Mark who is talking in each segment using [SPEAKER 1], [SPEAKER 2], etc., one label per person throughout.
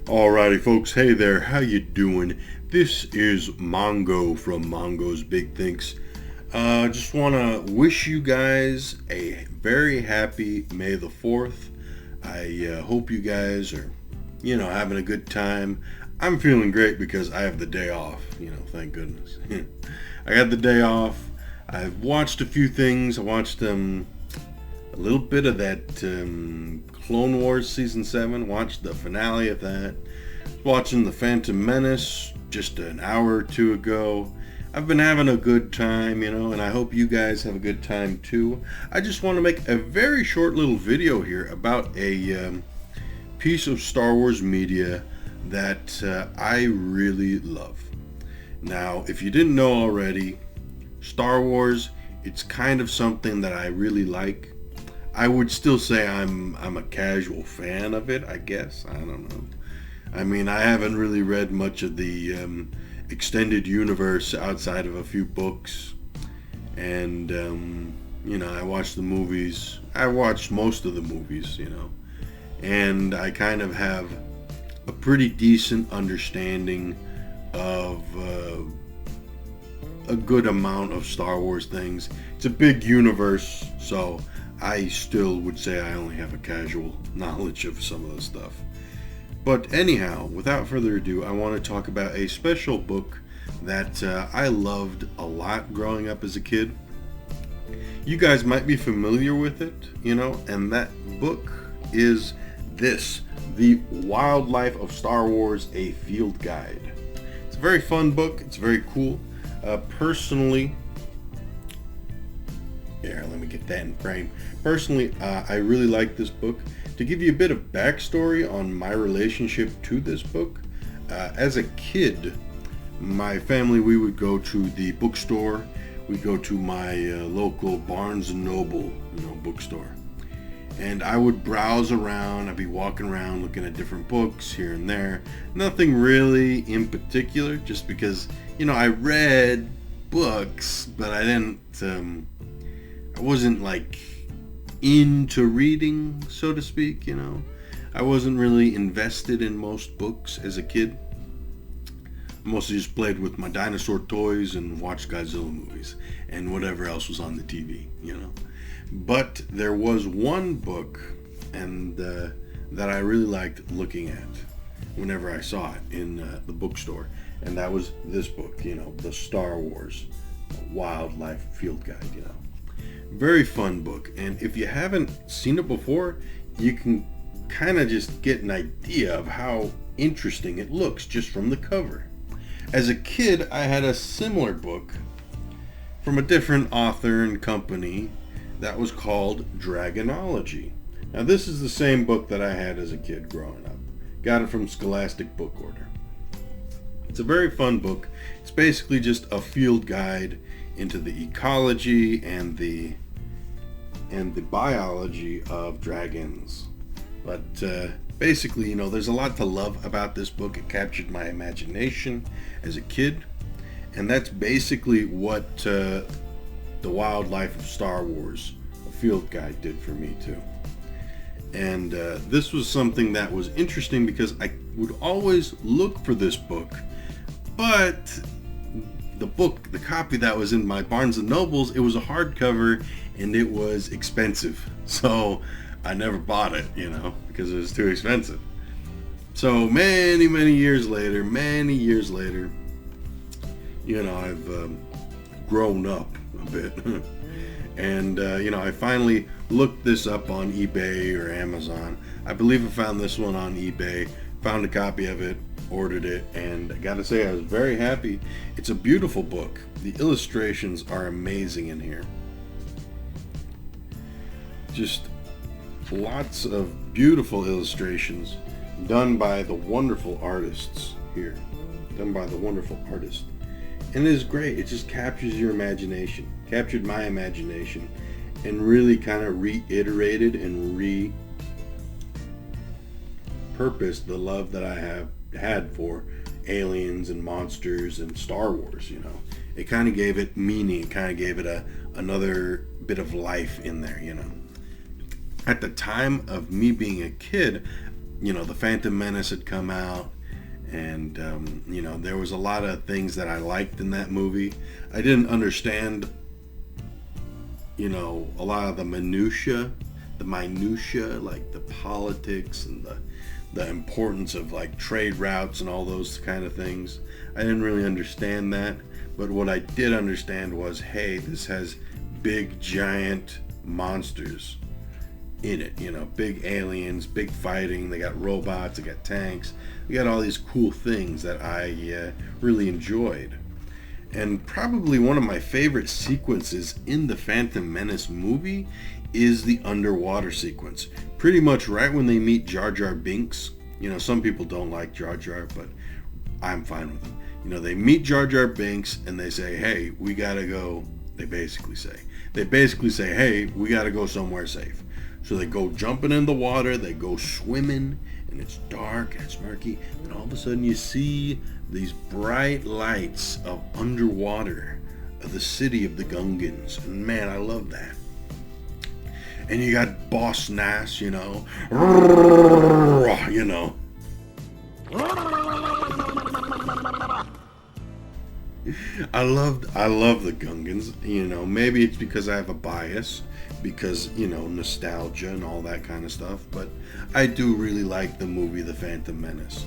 [SPEAKER 1] Alrighty folks, hey there, how you doing? This is Mongo from Mongo's Big Thinks. Just want to wish you guys a very happy May the 4th. I hope you guys are, having a good time. I'm feeling great because I have the day off, thank goodness. I got the day off. I've watched a few things. I watched a little bit of that Clone Wars Season 7, watched the finale of that. Watching The Phantom Menace just an hour or two ago. I've been having a good time, and I hope you guys have a good time too. I just want to make a very short little video here about a piece of Star Wars media that I really love. Now, if you didn't know already, Star Wars, it's kind of something that I really like. I would still say I'm a casual fan of it, I guess. I don't know. I mean, I haven't really read much of the extended universe outside of a few books. And, I watched the movies. I watched most of the movies, And I kind of have a pretty decent understanding of a good amount of Star Wars things. It's a big universe, so I still would say I only have a casual knowledge of some of the stuff. But anyhow, without further ado, I want to talk about a special book that I loved a lot growing up as a kid. You guys might be familiar with it, and that book is this, The Wildlife of Star Wars, A Field Guide. It's a very fun book. It's very cool. Personally, let me get that in frame. Personally, I really like this book. To give you a bit of backstory on my relationship to this book, as a kid, my family, we would go to the bookstore. We'd go to my local Barnes & Noble, bookstore. And I would browse around. I'd be walking around looking at different books here and there. Nothing really in particular, just because, I read books, but I didn't, I wasn't like into reading, so to speak, I wasn't really invested in most books as a kid. I mostly just played with my dinosaur toys and watched Godzilla movies and whatever else was on the TV, But there was one book and that I really liked looking at whenever I saw it in the bookstore, and that was this book, the Star Wars Wildlife Field Guide, Very fun book, and if you haven't seen it before, you can kind of just get an idea of how interesting it looks just from the cover. As a kid, I had a similar book from a different author and company that was called Dragonology. Now, this is the same book that I had as a kid growing up. Got it from Scholastic Book Order. It's a very fun book. It's basically just a field guide into the ecology and the biology of dragons. But basically, there's a lot to love about this book. It captured my imagination as a kid, and that's basically what The Wildlife of Star Wars, a field guide, did for me too. And this was something that was interesting because I would always look for this book, but the copy that was in my Barnes & Nobles, it was a hardcover and it was expensive. So I never bought it, because it was too expensive. So many years later, I've grown up a bit. And, I finally looked this up on eBay or Amazon. I believe I found this one on eBay, found a copy of it, ordered it, and I gotta say I was very happy. It's a beautiful book. The illustrations are amazing in here. Just lots of beautiful illustrations done by the wonderful artists here. And it is great. It just captures your imagination. Captured my imagination and really kind of reiterated and repurposed the love that I have had for aliens and monsters and Star Wars. It kind of gave it meaning. It kind of gave it another bit of life in there. At the time of me being a kid, the Phantom Menace had come out, and there was a lot of things that I liked in that movie. I didn't understand a lot of the minutia, like the politics and the importance of like trade routes and all those kind of things. I didn't really understand that, but what I did understand was, hey, this has big giant monsters in it, big aliens, big fighting. They got robots, they got tanks, they got all these cool things that I really enjoyed. And probably one of my favorite sequences in the Phantom Menace movie is the underwater sequence. Pretty much right when they meet Jar Jar Binks. Some people don't like Jar Jar, but I'm fine with him. They meet Jar Jar Binks and they say, hey, we gotta go. They basically say, hey, we gotta go somewhere safe. So they go jumping in the water, they go swimming, and it's dark and it's murky, and all of a sudden you see these bright lights of underwater of the city of the Gungans. And man, I love that. And you got Boss Nass, I love the Gungans. Maybe it's because I have a bias, because nostalgia and all that kind of stuff, but I do really like the movie The Phantom Menace.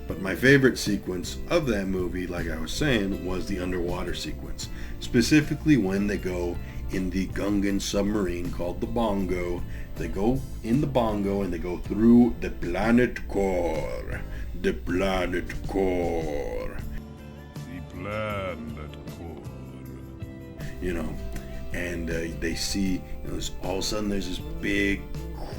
[SPEAKER 1] But my favorite sequence of that movie, like I was saying, was the underwater sequence, specifically when they go in the Gungan submarine called the Mongo. They go in the Mongo and they go through the planet core. The planet core. And they see, all of a sudden there's this big,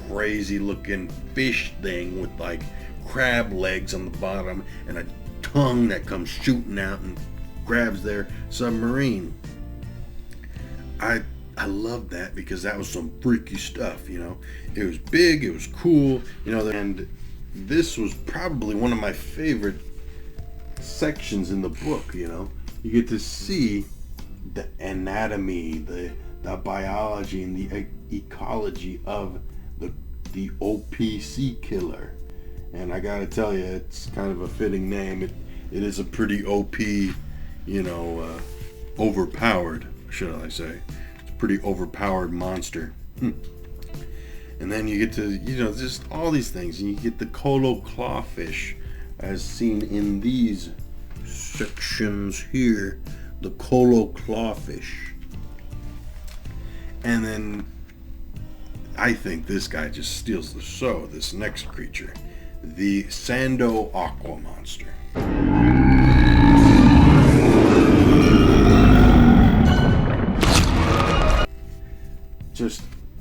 [SPEAKER 1] crazy looking fish thing with like crab legs on the bottom and a tongue that comes shooting out and grabs their submarine. I love that because that was some freaky stuff, It was big, it was cool, and this was probably one of my favorite sections in the book. You get to see the anatomy, the biology, and the ecology of the OPC killer. And I gotta tell you, it's kind of a fitting name. It is a pretty OP, overpowered, should I say. It's a pretty overpowered monster. And then you get to, just all these things. And you get the Colo clawfish, as seen in these sections here, the Colo clawfish. And then I think this guy just steals the show, this next creature, the Sando Aqua Monster.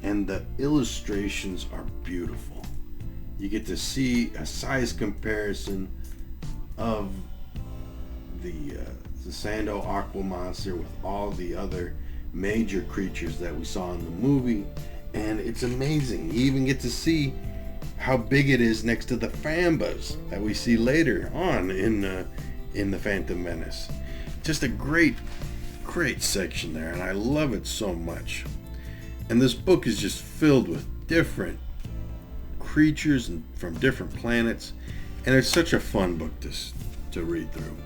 [SPEAKER 1] And the illustrations are beautiful. You get to see a size comparison of the Sando Aqua Monster with all the other major creatures that we saw in the movie, and it's amazing. You even get to see how big it is next to the Fambas that we see later on in the Phantom Menace. Just a great section there, and I love it so much. And this book is just filled with different creatures and from different planets, and it's such a fun book to read through.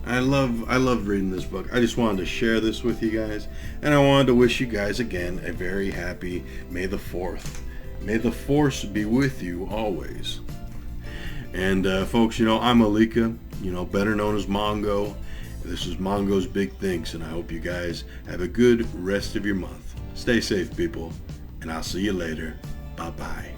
[SPEAKER 1] I love reading this book. I just wanted to share this with you guys, and I wanted to wish you guys again a very happy May the 4th. May the Force be with you always. And folks, I'm Alika, better known as Mongo. This is Mongo's Big Things, and I hope you guys have a good rest of your month. Stay safe, people, and I'll see you later. Bye-bye.